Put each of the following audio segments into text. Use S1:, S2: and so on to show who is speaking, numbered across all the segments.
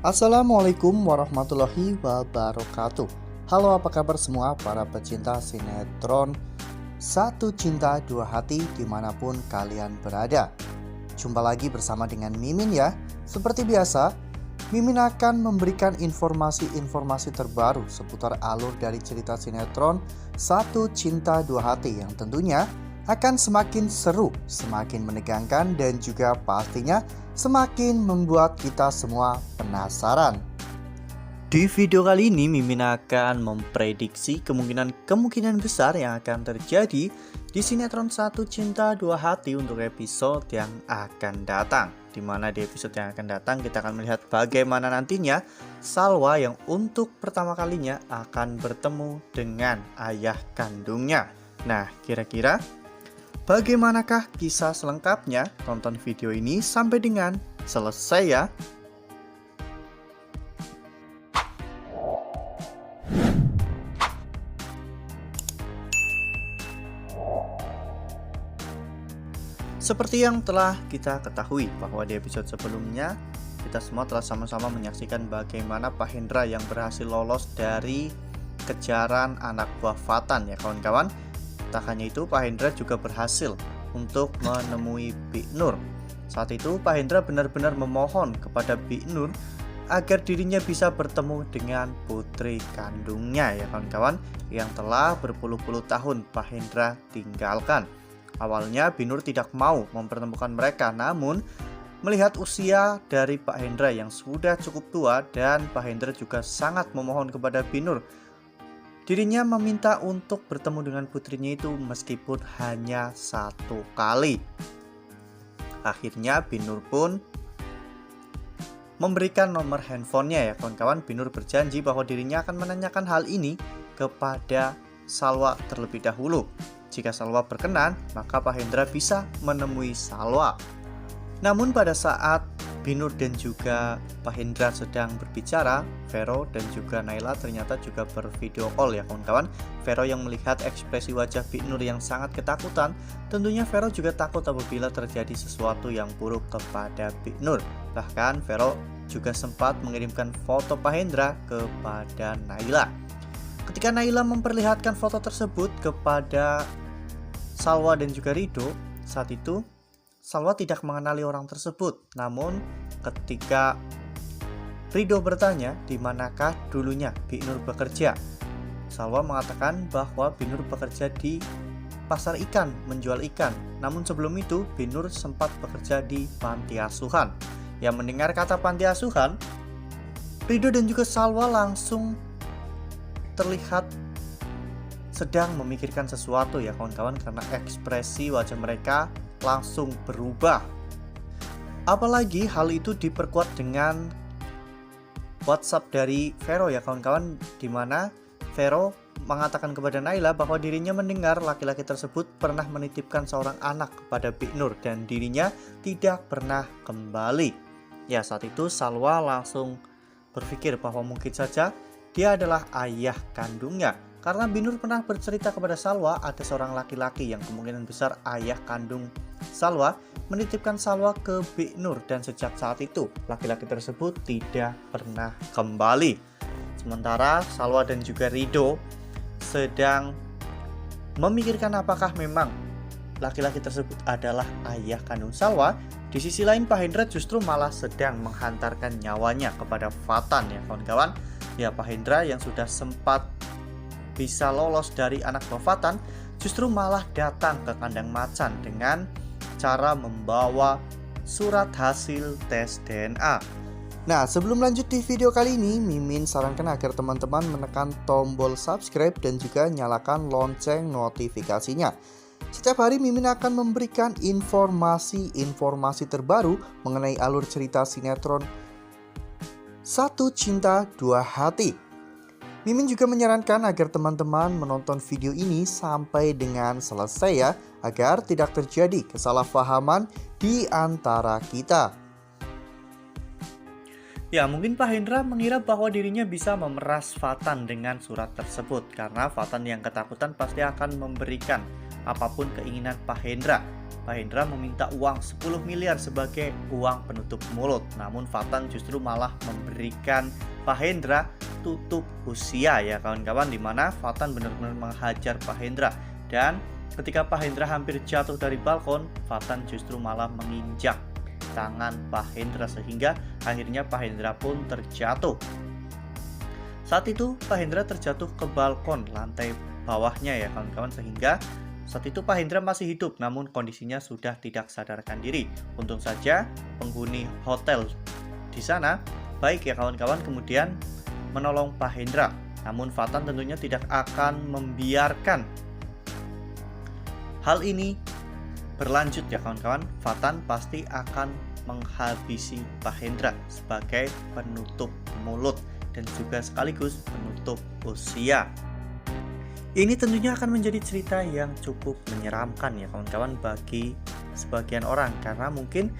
S1: Assalamualaikum warahmatullahi wabarakatuh. Halo, apa kabar semua para pecinta sinetron Satu Cinta Dua Hati dimanapun kalian berada. Jumpa lagi bersama dengan Mimin ya. Seperti biasa, Mimin akan memberikan informasi-informasi terbaru seputar alur dari cerita sinetron Satu Cinta Dua Hati yang tentunya akan semakin seru, semakin menegangkan, dan juga pastinya semakin membuat kita semua penasaran. Di video kali ini Mimin akan memprediksi kemungkinan besar yang akan terjadi di sinetron Satu Cinta Dua Hati untuk episode yang akan datang. Dimana di episode yang akan datang kita akan melihat bagaimana nantinya Salwa yang untuk pertama kalinya akan bertemu dengan ayah kandungnya. Nah, kira-kira bagaimanakah kisah selengkapnya? Tonton video ini sampai dengan selesai ya. Seperti yang telah kita ketahui bahwa di episode sebelumnya kita semua telah sama-sama menyaksikan bagaimana Pak Hendra yang berhasil lolos dari kejaran anak buah Fatan ya kawan-kawan. Tak hanya itu, Pak Hendra juga berhasil untuk menemui Bik Nur. Saat itu Pak Hendra benar-benar memohon kepada Bik Nur agar dirinya bisa bertemu dengan putri kandungnya ya kawan-kawan, yang telah berpuluh-puluh tahun Pak Hendra tinggalkan. Awalnya Bik Nur tidak mau mempertemukan mereka, namun melihat usia dari Pak Hendra yang sudah cukup tua dan Pak Hendra juga sangat memohon kepada Bik Nur, dirinya meminta untuk bertemu dengan putrinya itu meskipun hanya satu kali. Akhirnya Bik Nur pun memberikan nomor handphonenya ya kawan-kawan. Bik Nur berjanji bahwa dirinya akan menanyakan hal ini kepada Salwa terlebih dahulu. Jika Salwa berkenan, maka Pak Hendra bisa menemui Salwa. Namun pada saat Bik Nur dan juga Pak Hendra sedang berbicara, Vero dan juga Naila ternyata juga bervideo call ya kawan-kawan. Vero yang melihat ekspresi wajah Bik Nur yang sangat ketakutan, tentunya Vero juga takut apabila terjadi sesuatu yang buruk kepada Bik Nur. Bahkan Vero juga sempat mengirimkan foto Pak Hendra kepada Naila. Ketika Naila memperlihatkan foto tersebut kepada Salwa dan juga Rido, saat itu Salwa tidak mengenali orang tersebut. Namun ketika Rido bertanya di manakah dulunya Bik Nur bekerja, Salwa mengatakan bahwa Bik Nur bekerja di pasar ikan, menjual ikan. Namun sebelum itu Bik Nur sempat bekerja di panti asuhan. Yang mendengar kata panti asuhan, Rido dan juga Salwa langsung terlihat sedang memikirkan sesuatu ya kawan-kawan, karena ekspresi wajah mereka langsung berubah. Apalagi hal itu diperkuat dengan WhatsApp dari Vero ya kawan-kawan, dimana Vero mengatakan kepada Naila bahwa dirinya mendengar laki-laki tersebut pernah menitipkan seorang anak kepada Bik Nur dan dirinya tidak pernah kembali. Ya, saat itu Salwa langsung berpikir bahwa mungkin saja dia adalah ayah kandungnya, karena Bik Nur pernah bercerita kepada Salwa ada seorang laki-laki yang kemungkinan besar ayah kandung Salwa menitipkan Salwa ke Bik Nur, dan sejak saat itu laki-laki tersebut tidak pernah kembali. Sementara Salwa dan juga Rido sedang memikirkan apakah memang laki-laki tersebut adalah ayah kandung Salwa. Di sisi lain Pak Hendra justru malah sedang menghantarkan nyawanya kepada Fatan ya kawan-kawan. Ya, Pak Hendra yang sudah sempat bisa lolos dari anak buah Fatan justru malah datang ke kandang macan dengan cara membawa surat hasil tes DNA. Nah, sebelum lanjut di video kali ini, Mimin sarankan agar teman-teman menekan tombol subscribe dan juga nyalakan lonceng notifikasinya. Setiap hari Mimin akan memberikan informasi terbaru mengenai alur cerita sinetron Satu Cinta Dua Hati. Mimin juga menyarankan agar teman-teman menonton video ini sampai dengan selesai ya, agar tidak terjadi kesalahpahaman di antara kita. Ya, mungkin Pak Hendra mengira bahwa dirinya bisa memeras Fatan dengan surat tersebut, karena Fatan yang ketakutan pasti akan memberikan apapun keinginan Pak Hendra. Pak Hendra meminta uang 10 miliar sebagai uang penutup mulut. Namun Fatan justru malah memberikan Pak Hendra tutup usia ya kawan-kawan, dimana Fatan benar-benar menghajar Pak Hendra. Dan ketika Pak Hendra hampir jatuh dari balkon, Fatan justru malah menginjak tangan Pak Hendra sehingga akhirnya Pak Hendra pun terjatuh. Saat itu Pak Hendra terjatuh ke balkon lantai bawahnya ya kawan-kawan, sehingga saat itu Pak Hendra masih hidup namun kondisinya sudah tidak sadarkan diri. Untung saja penghuni hotel di sana baik ya kawan-kawan, kemudian menolong Pak Hendra. Namun Fatan tentunya tidak akan membiarkan hal ini berlanjut ya kawan-kawan. Fatan pasti akan menghabisi Pak Hendra sebagai penutup mulut dan juga sekaligus penutup usia. Ini tentunya akan menjadi cerita yang cukup menyeramkan ya kawan-kawan bagi sebagian orang, karena mungkin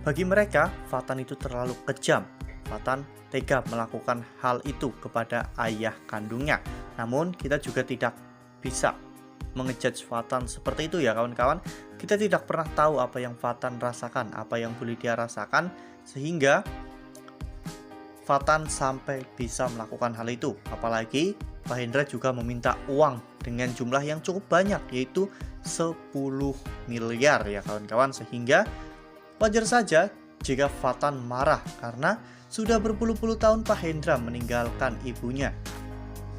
S1: bagi mereka Fatan itu terlalu kejam. Fatan tega melakukan hal itu kepada ayah kandungnya. Namun kita juga tidak bisa mengejudge Fatan seperti itu ya kawan-kawan. Kita tidak pernah tahu apa yang Fatan rasakan, apa yang Bu Lydia rasakan, sehingga Fatan sampai bisa melakukan hal itu. Apalagi Pak Hendra juga meminta uang dengan jumlah yang cukup banyak, yaitu 10 miliar ya kawan-kawan, sehingga wajar saja jika Fatan marah karena sudah berpuluh-puluh tahun Pak Hendra meninggalkan ibunya.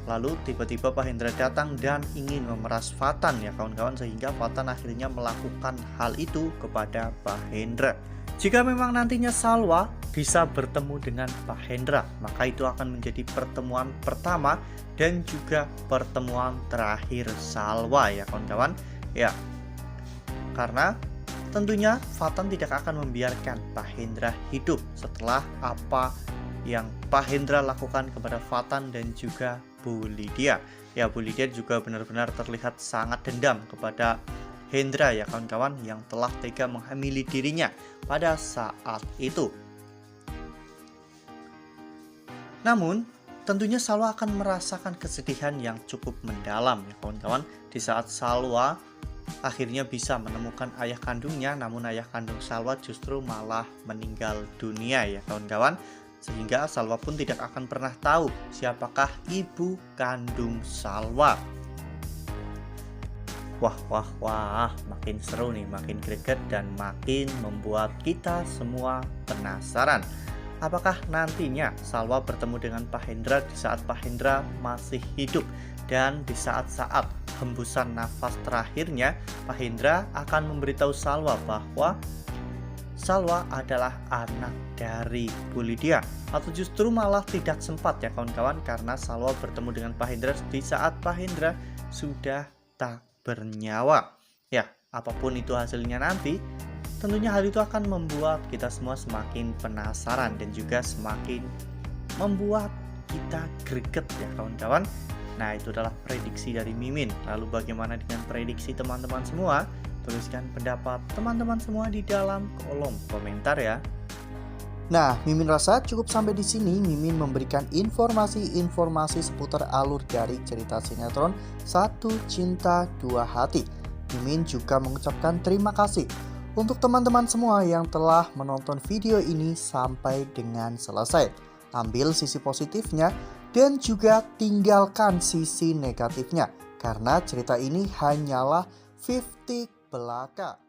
S1: Lalu tiba-tiba Pak Hendra datang dan ingin memeras Fatan ya kawan-kawan, sehingga Fatan akhirnya melakukan hal itu kepada Pak Hendra. Jika memang nantinya Salwa bisa bertemu dengan Pak Hendra, maka itu akan menjadi pertemuan pertama dan juga pertemuan terakhir Salwa ya kawan-kawan. Ya, karena tentunya Fatan tidak akan membiarkan Pak Hendra hidup setelah apa yang Pak Hendra lakukan kepada Fatan dan juga Bu Lydia. Ya, Bu Lydia juga benar-benar terlihat sangat dendam kepada Hendra ya kawan-kawan, yang telah tega menghamili dirinya pada saat itu. Namun tentunya Salwa akan merasakan kesedihan yang cukup mendalam ya kawan-kawan, di saat Salwa akhirnya bisa menemukan ayah kandungnya, namun ayah kandung Salwa justru malah meninggal dunia ya kawan-kawan, sehingga Salwa pun tidak akan pernah tahu siapakah ibu kandung Salwa. Wah, makin seru nih, makin greget dan makin membuat kita semua penasaran. Apakah nantinya Salwa bertemu dengan Pak Hendra di saat Pak Hendra masih hidup, dan di saat-saat hembusan nafas terakhirnya Pak Hendra akan memberitahu Salwa bahwa Salwa adalah anak dari Bu Lydia, atau justru malah tidak sempat ya kawan-kawan, karena Salwa bertemu dengan Pak Hendra di saat Pak Hendra sudah tak bernyawa. Ya, apapun itu hasilnya nanti, tentunya hal itu akan membuat kita semua semakin penasaran dan juga semakin membuat kita greget ya kawan-kawan. Nah, itu adalah prediksi dari Mimin. Lalu bagaimana dengan prediksi teman-teman semua? Tuliskan pendapat teman-teman semua di dalam kolom komentar ya. Nah, Mimin rasa cukup sampai di sini. Mimin memberikan informasi-informasi seputar alur dari cerita sinetron Satu Cinta Dua Hati. Mimin juga mengucapkan terima kasih untuk teman-teman semua yang telah menonton video ini sampai dengan selesai. Ambil sisi positifnya dan juga tinggalkan sisi negatifnya, karena cerita ini hanyalah 50 belaka.